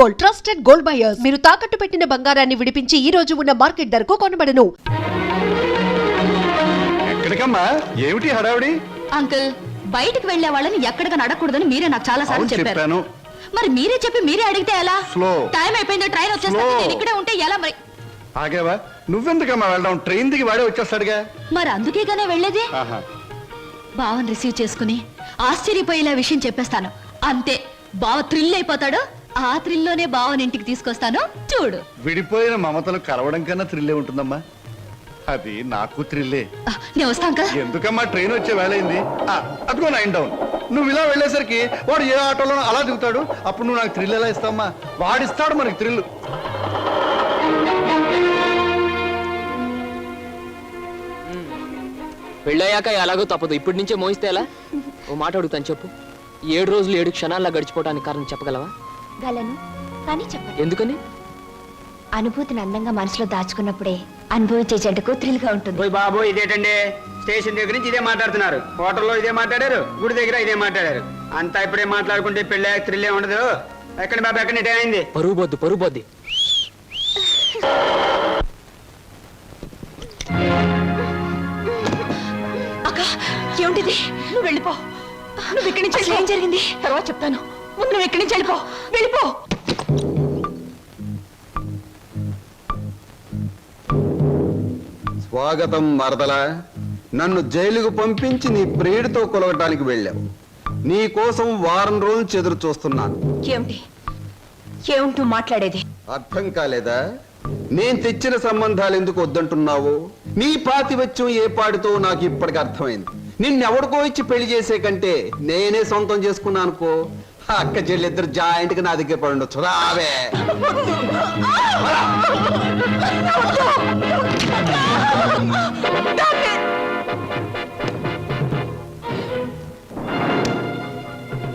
Gold, trusted gold buyers. మీరు తాకట్టు పెట్టిన బంగారాన్ని విడిపించి ఈ రోజు ఉన్న మార్కెట్ ధరకు కొనబడను. ఎక్కడికమ్మా? ఏమిటి హడావిడి? అంకుల్, బయటికి వెళ్లే వాళ్ళని ఎక్కడికి నడకూడదని మీరే నాకు చాలా సార్లు చెప్పారు. మరి మీరే చెప్పి మీరే అడిగితే ఎలా? టైం అయిపోయింది, ట్రైన్ వచ్చేస్తుంది, నేను ఇక్కడే ఉంటే ఎలా? మరి ఆగేవా? నువ్వెందుకమ్మా వెళ్ళడం? ట్రైన్ దిగి వాడే వచ్చేస్తాడుగా. మరి అందుకేగానే వెళ్ళేది. బావని రిసీవ్ చేసుకుని ఆశ్చర్యపోయేలా విషయం చెప్పేస్తాను, అంతే. బావ థ్రిల్ అయిపోతాడు. ఆ థ్రిల్లోనే బావని ఇంటికి తీసుకొస్తాను, చూడు. విడిపోయిన మమతలు కలవడం కన్నా థ్రిల్లే ఉంటుందమ్మా. అది నాకు థ్రిల్లే. నేను వస్తాను. ఎందుకమ్మా? ట్రైన్ వచ్చే వేళయింది. అదిగో 9 డౌన్. నువ్వు ఇలా వెళ్ళేసరికి వాడు ఏ ఆటోలో అలా దిగుతాడు. అప్పుడు నువ్వు నాకు థ్రిల్ ఎలా ఇస్తావమ్మా? వాడిస్తాడు మనకి థ్రిల్. పెళ్ళయ్యాక ఎలాగో తప్పదు, ఇప్పటి నుంచే మోయిస్తే ఎలా? ఓ మాట అడుగుతాను, చెప్పు. 7 రోజులు 7 క్షణాల్లో గడిచిపోవడానికి కారణం చెప్పగలవా? గలను, కానీ చెప్పండి. ఎందుకని? అనుభూతిని అందంగా మనసులో దాచుకున్నప్పుడే అనుభవించే జంటకు థ్రిల్ గా ఉంటుంది. బాబు, ఇదేటండి? స్టేషన్ దగ్గర నుంచి ఇదే మాట్లాడుతున్నారు, హోటల్లో ఇదే మాట్లాడారు, గుడి దగ్గర ఇదే మాట్లాడారు. అంతా ఇప్పుడే మాట్లాడుకుంటే పెళ్ళి థ్రిల్లే ఉండదు. ఎక్కడ బాబు, ఎక్కడ ఇటే అయింది? పరుగు బొద్ది. అక్క, ఏమిటిది? నువ్వు వెళ్ళిపో. నువ్వు ఇక్కడి నుంచి ఏం జరిగింది తర్వాత చెప్తాను. ముందు నువ్వు ఇక్కడి నుంచి వెళ్ళిపో. స్వాగతం మరదల. నన్ను జైలుకు పంపించి నీ ప్రియుడితో కొలవటానికి వెళ్ళావు. నీ కోసం వారం రోజులు చెదురు చూస్తున్నాను. ఏమిటి మాట్లాడేది? అర్థం కాలేదా? నేను తెచ్చిన సంబంధాలు ఎందుకు వద్దంటున్నావు? నీ పాతివత్యం ఏ పాడితో నాకు ఇప్పటికి అర్థమైంది. నిన్నెవడికో ఇచ్చి పెళ్లి చేసే కంటే నేనే సొంతం చేసుకున్నాను అనుకో. అక్క చెల్లిద్దరు జాయింట్ గా నా దగ్గర పడి ఉండొచ్చు. రావే.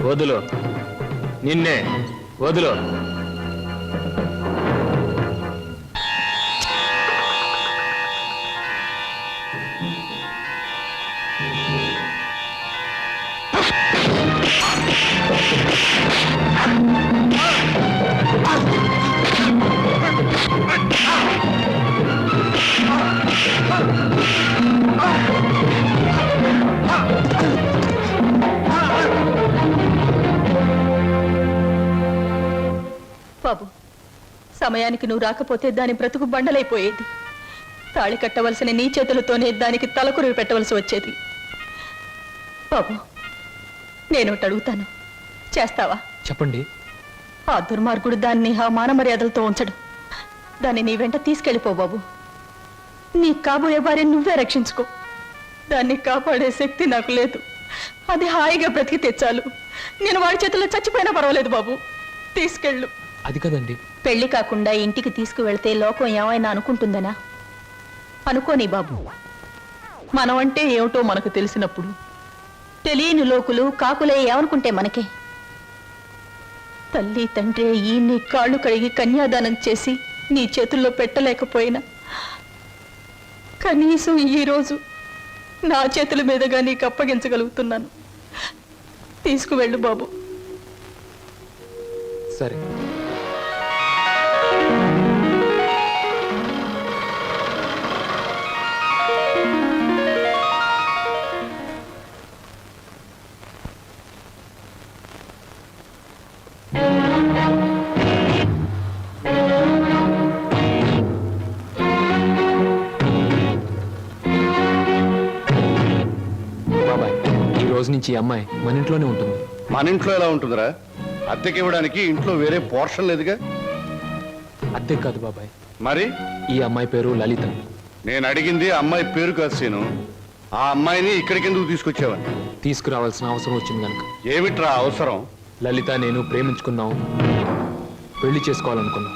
వదులు, నిన్నే వదులు. బాబు, సమయానికి నువ్వు రాకపోతే దాని బ్రతుకు బండలైపోయేది. తాళి కట్టవలసిన నీ చేతులతోనే దానికి తలకురువి పెట్టవలసి వచ్చేది. బాబు, నేను అడుగుతాను, చేస్తావా? చెప్పండి. ఆ దుర్మార్గుడు దాన్ని ఆ మానమర్యాదలతో ఉంచడు. దాన్ని నీ వెంట తీసుకెళ్ళిపో బాబు. నీ కాబోయే భార్య నువ్వే రక్షించుకో. దాన్ని కాపాడే శక్తి నాకు లేదు. అది హాయిగా బ్రతికితే చాలు. నేను వాడి చేతుల్లో చచ్చిపోయినా పర్వాలేదు బాబు, తీసుకెళ్ళు. అది కదండి. పెళ్లి కాకుండా ఇంటికి తీసుకువెళ్తే లోకం ఏమైనా అనుకుంటుందనా? అనుకోని బాబు. మనం అంటే ఏమిటో మనకు తెలిసినప్పుడు తెలియని లోకులు కాకులే ఏమనుకుంటే మనకే? తల్లి తండ్రి ఈ నీ కాళ్ళు కడిగి కన్యాదానం చేసి నీ చేతుల్లో పెట్టలేకపోయినా కనీసం ఈరోజు నా చేతుల మీదుగా నీకు అప్పగించగలుగుతున్నాను. తీసుకువెళ్ళు బాబు. సరే. బాబాయ్, ఈ రోజు నుంచి ఈ అమ్మాయి మన ఇంట్లోనే ఉంటుంది. మన ఇంట్లో ఎలా ఉంటుందిరా? అద్దెకి ఇవ్వడానికి ఇంట్లో వేరే పోర్షన్ లేదుగా. అద్దె కాదు బాబాయ్. మరి ఈ అమ్మాయి పేరు లలిత. నేను అడిగింది అమ్మాయి పేరు కాదు సీను. ఆ అమ్మాయిని ఇక్కడికి ఎందుకు తీసుకొచ్చావని. తీసుకురావాల్సిన అవసరం వచ్చింది కనుక. ఏమిట్రా అవసరం? లలిత నేను ప్రేమించుకున్నాం, పెళ్లి చేసుకోవాలనుకున్నాం.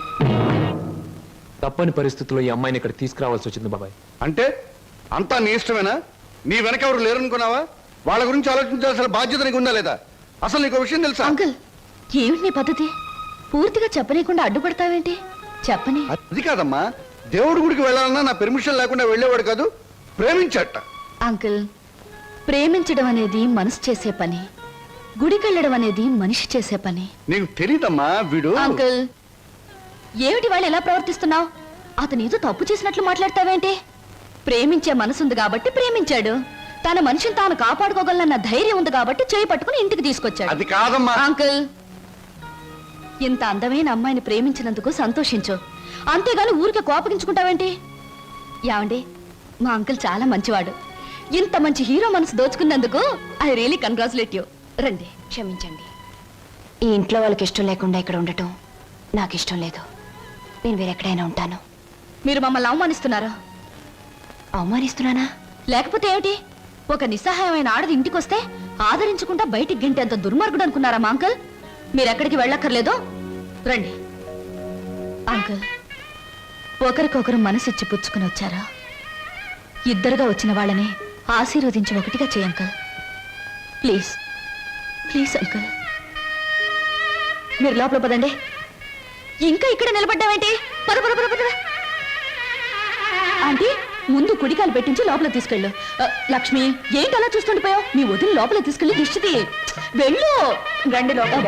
తప్పని పరిస్థితుల్లో ఈ అమ్మాయిని ఇక్కడ తీసుకురావాల్సి వచ్చింది బాబాయ్. అంటే అంతా నీ ఇష్టమేనా? నీ వెనక ఎవరు లేరనుకున్నావా? వాళ్ళ గురించి ఆలోచించాల్సిన బాధ్యత నీకు ఉందా లేదా? అసలు నీకు విషయం తెలుసా? అంకుల్, ఏమిటి నీ పద్ధతి? పూర్తిగా చెప్పనీయకుండా అడ్డుపడతావేంటి? చెప్పని. అది కాదమ్మా, దేవుడి గుడికి వెళ్ళాలన్నా నా పెర్మిషన్ లేకుండా వెళ్ళేవాడు కాదు, ప్రేమించట. అంకుల్, ప్రేమించడం అనేది మనసు చేసే పని. గుడికెళ్ళడం అనేది మనిషి చేసే పని. నీకు తెలీదమ్మా వీడు. అంకుల్, ఏమిటి వాళ్ళు ఎలా ప్రవర్తిస్తున్నావు? అతను ఏదో తప్పు చేసినట్లు మాట్లాడతావేంటి? ప్రేమించే మనసుంది కాబట్టి ప్రేమించాడు. తన మనిషిని తాను కాపాడుకోగలన్న ధైర్యం ఉంది కాబట్టి చేయి పట్టుకుని ఇంటికి తీసుకొచ్చాడు. అది కాదమ్మా. అంకుల్, ఇంత అందమైన అమ్మాయిని ప్రేమించినందుకు సంతోషించు, అంతేగాని ఊరికే కోపగించుకుంటావేంటి? యావండి, మా అంకుల్ చాలా మంచివాడు. ఇంత మంచి హీరో మనసు దోచుకున్నందుకు ఐ రియలీ కంగ్రాచులేట్ యూ. రండి. క్షమించండి, ఈ ఇంట్లో వాళ్ళకి ఇష్టం లేకుండా ఇక్కడ ఉండటం నాకు ఇష్టం లేదు. నేను వేరెక్కడైనా ఉంటాను. మీరు మమ్మల్ని అవమానిస్తున్నారా? అవమానిస్తున్నానా? లేకపోతే ఏమిటి? ఒక నిస్సహాయమైన ఆడది ఇంటికొస్తే ఆదరించకుండా బయటికి గంటేంత దుర్మార్గుడు అనుకున్నారా మా అంకుల్? మీరెక్కడికి వెళ్ళక్కర్లేదు, రండి. అంకుల్, ఒకరికొకరు మనసిచ్చి పుచ్చుకుని వచ్చారా? ఇద్దరుగా వచ్చిన వాళ్ళని ఆశీర్వదించి ఒకటిగా చేయి అంకుల్. Please please uncle. మీరు లోపల పదండి. ఇంకా ఇక్కడ నిలబడ్డావేంటి? పద పద పద పద. ఆంటీ, ముందు కుడికాలు పెట్టించి లోపల తీసుకెళ్ళు. లక్ష్మి, ఏంటి అలా చూస్తుండిపోయావు? మీ వదిలి లోపల తీసుకెళ్ళి దిష్టి తీ. వెళ్ళు. రండి లోపల.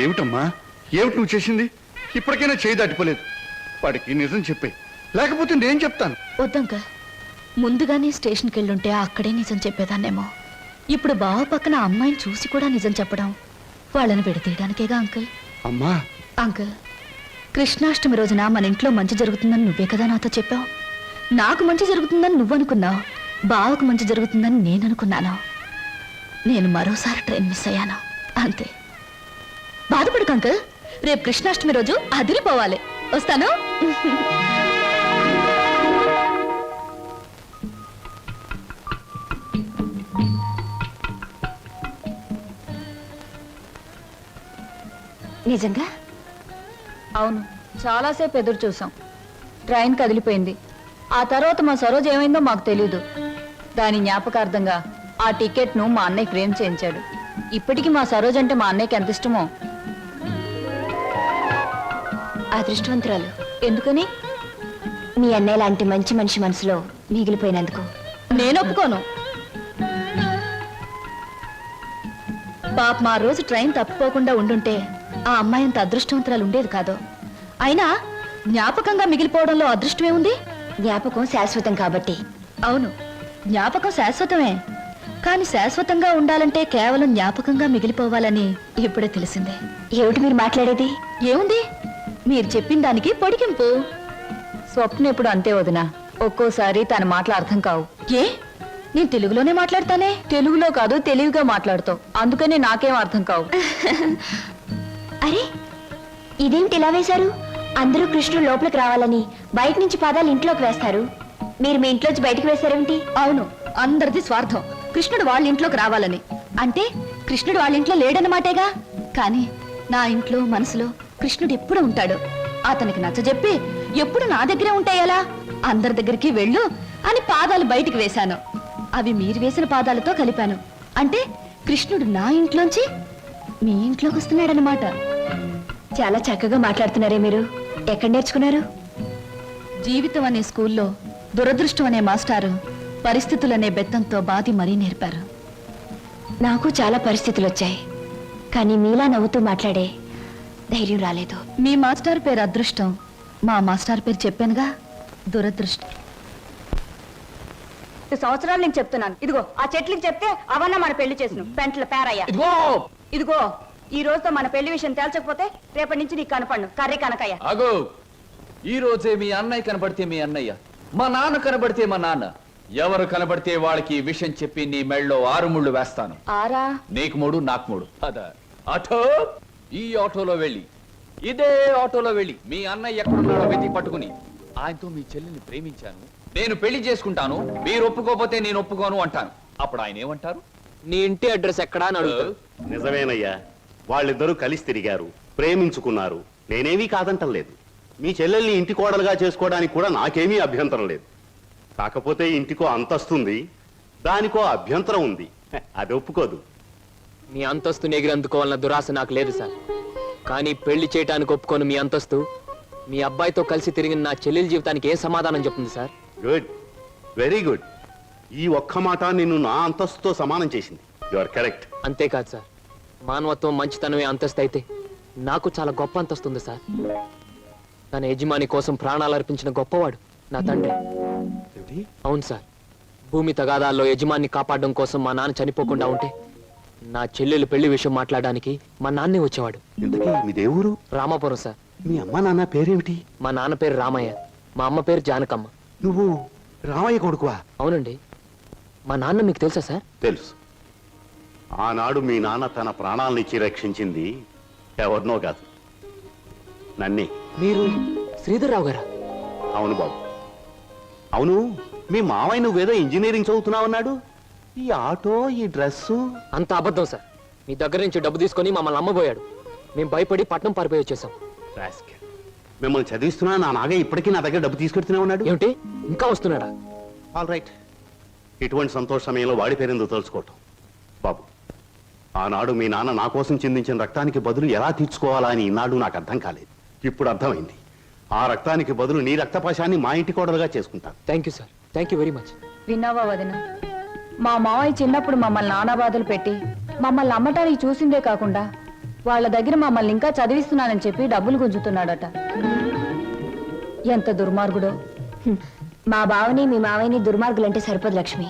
ఏమిటమ్మా, ఏమిటి నువ్వు చేసింది? ఇప్పటికైనా చేయి దాటిపోలేదు. వాడికి నిజం చెప్పే, లేకపోతే నేను చెప్తాను. వద్దంకల్, ముందుగానే స్టేషన్కి వెళ్ళుంటే అక్కడే నిజం చెప్పేదాన్నేమో. ఇప్పుడు బావ పక్కన అమ్మాయిని చూసి కూడా నిజం చెప్పడం వాళ్ళని విడతీయడానికేగా అంకుల్. అమ్మా. అంకుల్, కృష్ణాష్టమి రోజున మన ఇంట్లో మంచి జరుగుతుందని నువ్వే కదా నాతో చెప్పావు. నాకు మంచి జరుగుతుందని నువ్వు అనుకున్నావు, బావకు మంచి జరుగుతుందని నేను అనుకున్నాను. నేను మరోసారి ట్రైన్ మిస్ అయ్యాను, అంతే. బాధపడకు అంకుల్, రేపు కృష్ణాష్టమి రోజు అదిరిపోవాలి. వస్తాను. నిజంగా? అవును, చాలాసేపు ఎదురు చూసాం. ట్రైన్ కదిలిపోయింది. ఆ తర్వాత మా సరోజ్ ఏమైందో మాకు తెలీదు. దాని జ్ఞాపకార్థంగా ఆ టికెట్ను మా అన్నయ్య ఫ్రేమ్ చేయించాడు. ఇప్పటికీ మా సరోజ్ అంటే మా అన్నయ్యకి ఎంత ఇష్టమో. అదృష్టవంతురాలు. ఎందుకని? మీ అన్నయ్య లాంటి మంచి మనిషి మనసులో మిగిలిపోయినందుకు. నేను ఒప్పుకోను. పాప మా రోజు ట్రైన్ తప్పిపోకుండా ఉండుంటే ఆ అమ్మాయి అంత అదృష్టవంతురాలు ఉండేది కాదు. అయినా జ్ఞాపకంగా మిగిలిపోవడంలో అదృష్టమే ఉంది. జ్ఞాపకం శాశ్వతం కాబట్టి. అవును, జ్ఞాపకం శాశ్వతమే. కానీ శాశ్వతంగా ఉండాలంటే కేవలం జ్ఞాపకంగా మిగిలిపోవాలని ఇప్పుడే తెలిసిందే. ఏమిటి మీరు మాట్లాడేది? ఏముంది, మీరు చెప్పిన దానికి పొడిగింపు. స్వప్న ఎప్పుడు అంతే వదినా, ఒక్కోసారి తన మాటలు అర్థం కావు. ఏ, నేను తెలుగులోనే మాట్లాడతానే. తెలుగులో కాదు, తెలివిగా మాట్లాడుతావు, అందుకని నాకేం అర్థం కావు. అరే, ఇదేమిటి ఇలా వేశారు? అందరూ కృష్ణుడు లోపలికి రావాలని బయట నుంచి పాదాలు ఇంట్లోకి వేస్తారు. మీరు మీ ఇంట్లోంచి బయటకు వేశారేమిటి? అవును, అందరిది స్వార్థం. కృష్ణుడు వాళ్ళ ఇంట్లోకి రావాలని. అంటే కృష్ణుడు వాళ్ళ ఇంట్లో లేడన్నమాటేగా. కానీ నా ఇంట్లో మనసులో కృష్ణుడు ఎప్పుడు ఉంటాడు. అతనికి నచ్చజెప్పి ఎప్పుడు నా దగ్గరే ఉంటాయలా? అందరి దగ్గరికి వెళ్ళు అని పాదాలు బయటికి వేశాను. అవి మీరు వేసిన పాదాలతో కలిపాను. అంటే కృష్ణుడు నా ఇంట్లోంచి మీ ఇంట్లోకి వస్తున్నాడనమాట. చాలా చక్కగా మాట్లాడుతున్నారే మీరు. ఎక్కడ నేర్చుకున్నారు? జీవితం అనే స్కూల్లో దురదృష్టం అనే మాస్టారు పరిస్థితులనే బెత్తంతో బాధి మరీ నేర్పారు. నాకు చాలా పరిస్థితులు వచ్చాయి, కానీ మీలా నవ్వుతూ మాట్లాడే ధైర్యం రాలేదు. మీ మాస్టర్ పేరు అదృష్టం, మా మాస్టర్ పేరు చెప్పానుగా, దురదృష్టం. సంవత్సరాలు నేను చెప్తున్నాను. ఇదిగో ఆ చెట్లకి చెప్తే అవన్న మన పెళ్లి చేసిన పెంట్ల పేరయ్య. ఇదిగో ఈ రోజుతో మన పెళ్లి విషయం తేల్చకపోతే రేపటి నుంచి నీకు కనపడను. కర్రీ కనకయ్య. అగో, ఈ రోజే మీ అన్నయ్య కనబడితే మీ అన్నయ్య, మా నాన్న కనబడితే మా నాన్న, ఎవరు కనబడితే వాళ్ళకి ఈ విషయం చెప్పి నీ మెళ్ళలో 6 ముళ్ళు వేస్తాను. ఆరా? నీకు 3, నాకు 3. అదా ఆటో, ఈ ఆటోలో వెళ్ళి, ఇదే ఆటోలో వెళ్ళి మీ అన్నయ్య ఎక్కడున్నాడో వెతికి పట్టుకుని ఆయనతో మీ చెల్లిని ప్రేమించాను, నేను పెళ్లి చేసుకుంటాను, మీరు ఒప్పుకోకపోతే నేను ఒప్పుకోను అంటాను. అప్పుడు ఆయన ఏమంటారు? నీ ఇంటి అడ్రస్ ఎక్కడా అని అడుగుతారు. నిజమేనయ్యా, వాళ్ళిద్దరూ కలిసి తిరిగారు, ప్రేమించుకున్నారు. నేనేమీ కాదంటం లేదు. మీ చెల్లెల్ని ఇంటి కోడలుగా చేసుకోవడానికి కూడా నాకేమీ అభ్యంతరం లేదు. కాకపోతే ఇంటికో అంతస్తుంది, దానికో అభ్యంతరం ఉంది. అది ఒప్పుకోదు. మీ అంతస్తుని ఎగిరందుకోవాలన్న దురాశ నాకు లేదు సార్. కానీ పెళ్లి చేయటానికి ఒప్పుకోను మీ అంతస్తు మీ అబ్బాయితో కలిసి తిరిగిన నా చెల్లెల జీవితానికి ఏ సమాధానం చెప్తుంది సార్? Good, very good. ఈ ఒక్క మాట నిన్ను నా అంతస్తుతో సమానం చేసింది. You are correct. అంతేకాదు సార్, మానవత్వం మంచితనమే అంతస్తు అయితే నాకు చాలా గొప్ప అంతస్తు ఉంది సార్. తన యజమాని కోసం ప్రాణాలు అర్పించిన గొప్పవాడు నా తండ్రి. అవును సార్, భూమి తగాదాల్లో యజమాన్ని కాపాడడం కోసం మా నాన్న చనిపోకుండా ఉంటే నా చెల్లెలు పెళ్లి విషయం మాట్లాడడానికి మా నాన్నే వచ్చేవాడు. ఇంతకీ మీ దేవురు? రామాపురం సార్. మీ అమ్మ నాన్న పేరేమిటి? మా నాన్న పేరు రామయ్య, మా అమ్మ పేరు జానకమ్మ. నువ్వు రామయ్య కొడుకువా? అవునండి. మా నాన్న మీకు తెలుసా సార్? తెలుసు. ఆనాడు మీ నాన్న తన ప్రాణాలనిచ్చి రక్షించింది ఎవరినో కాదు, నన్నే. మీరు శ్రీధర్రావు గారా? అవును బాబు. అవును, మీ మావయ్య నువ్వేదో ఇంజనీరింగ్ చదువుతున్నావన్నాడు. ఈ ఆటో, ఈ డ్రెస్సు అంత అబద్ధం సార్. మీ దగ్గర నుంచి డబ్బు తీసుకొని మమ్మల్ని అమ్మబోయాడు. మేము భయపడి పట్నం పారిపోయి వచ్చేసాం. రాస్కెల్. మిమ్మల్ని చదివిస్తున్నా నా నాగయ్య ఇప్పటికీ నా దగ్గర డబ్బు తీసుకెడుతూనే ఉన్నాడు. ఏమిటి, ఇంకా వస్తున్నాడా? All right. ఇటువంటి సంతోష సమయంలో వాడి పేరెందుకు తలుచుకోవటం. బాబు, ఆనాడు మీ నాన్న నా కోసం చిందించిన రక్తానికి బదులు ఎలా తీర్చుకోవాలా అని ఈనాడు నాకు అర్థం కాలేదు. ఇప్పుడు అర్థమైంది. ఆ రక్తానికి బదులు నీ రక్తపాశాన్ని మా ఇంటి కోడలుగా చేసుకుంటాను. Thank you sir, thank you very much. విన్నావా వదిన? మా మావయ్య చిన్నప్పుడు మమ్మల్ని నానా బాధలు పెట్టి మమ్మల్ని అమ్మటానికి చూసిందే కాకుండా వాళ్ళ దగ్గర మమ్మల్ని ఇంకా చదివిస్తున్నానని చెప్పి డబ్బులు గుంజుతున్నాడట. ఎంత దుర్మార్గుడో. మా బావని మీ మావయ్యని దుర్మార్గులంటే సరిపోదు లక్ష్మి.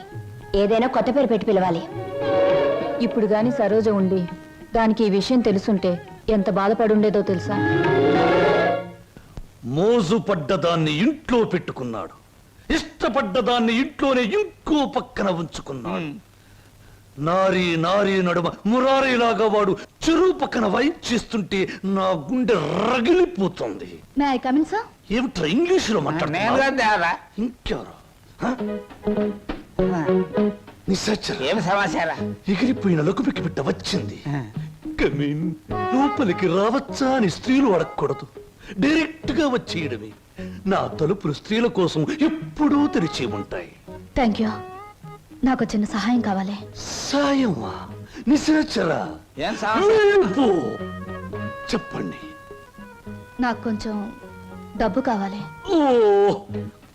ఏదైనా కొత్త పేరు పెట్టి పిలవాలి. ఇప్పుడు గాని సరోజ ఉండి దానికి ఈ విషయం తెలుసుంటే ఎంత బాధపడుండేదో తెలుసా? మోజు పడ్డదాన్ని ఇంట్లో పెట్టుకున్నాడు, ఇష్టపడ్డదాన్ని ఇంట్లోనే ఇంకో పక్కన ఉంచుకున్నాడు. నారీ నారీ నడుమ మురారీలాగా వాడు చెరువు పక్కన వైప్ చేస్తుంటే నా గుండె రగిలిపోతుంది. May I come in sir? ఏమిట్రా ఇంగ్లీషులో మాట్లాడుతున్నా? ఇంకెవరు? ఏం సమాచారం? ఎగిరిపోయిన లకుపికి బిడ్డ వచ్చింది. కమీన్, లోపలికి రావచ్చా అని స్త్రీలు అడగకూడదు, డైరెక్ట్ గా వచ్చేయడమే. నా తలుపులు స్త్రీల కోసం ఎప్పుడూ తెరిచి ఉంటాయి. Thank you. నాకు చిన్న సహాయం కావాలి. సాయమా? నిశాచరా? ఏం సమస్య? వెళ్ళిపో. చెప్పండి. నాకు కొంచెం డబ్బు కావాలి. ఓ,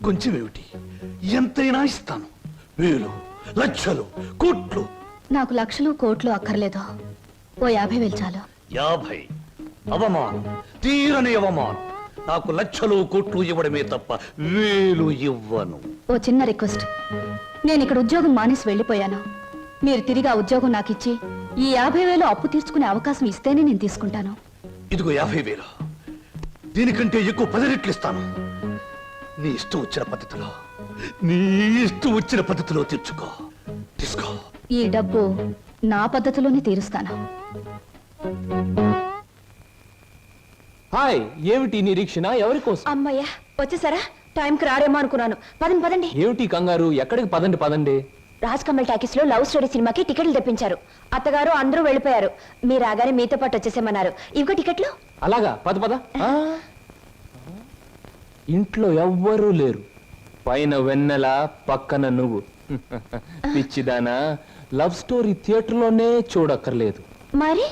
కొంచెం ఏమిటి, ఎంతైనా ఇస్తాను. వేలు, లక్షలు, కోట్లు. నాకు లక్షలు కోట్లు అక్కర్లేదు. ఓ 50,000 చాలు. 50? అవమానం, తీరని అవమానం. నాకు లక్షలు కోట్లు ఇవ్వడమే తప్ప వేలు ఇవ్వను. ఓ చిన్న రిక్వెస్ట్. నేను ఇక్కడ ఉద్యోగం మానేసి వెళ్ళిపోయాను. మీరు తిరిగి ఆ ఉద్యోగం నాకు ఇచ్చి ఈ 50,000 అప్పు తీర్చుకునే అవకాశం ఇస్తేనే నేను తీసుకుంటాను. ఇదిగో 50,000. దీనికంటే ఎక్కువ 10 రెట్లు ఇస్తాను. నీ ఇష్టం వచ్చిన పద్ధతిలో, నీ ఇష్టం వచ్చిన పద్ధతిలో తీర్చుకో. తీసుకో. ఈ డబ్బు నా పద్ధతిలోనే తీరుస్తాను. హాయ్, ఏమిటి నిరీక్షణ? ఎవరి కోసం? అమ్మయ్యా, వచ్చేసారా? టైంకి రారేమో అనుకున్నాను. పదండి పదండి. ఏమిటి కంగారు? ఎక్కడికి? పదండి పదండి. రాజ్ కమల్ టాకీస్ లో లవ్ స్టోరీ సినిమాకి టికెట్లు తెప్పించారు. అత్తగారు అందరూ వెళ్ళిపోయారు. మీరు రాగానే మీతో పాటు వచ్చేసేమన్నారు. ఇవిగో టికెట్లు. అలాగా, పద పద. ఇంట్లో ఎవ్వరూ లేరు. పైన వెన్నెల, పక్కన నువ్వు. పిచ్చిదానా, లవ్ స్టోరీ థియేటర్లోనే చూడక్కర్లేదు. మరి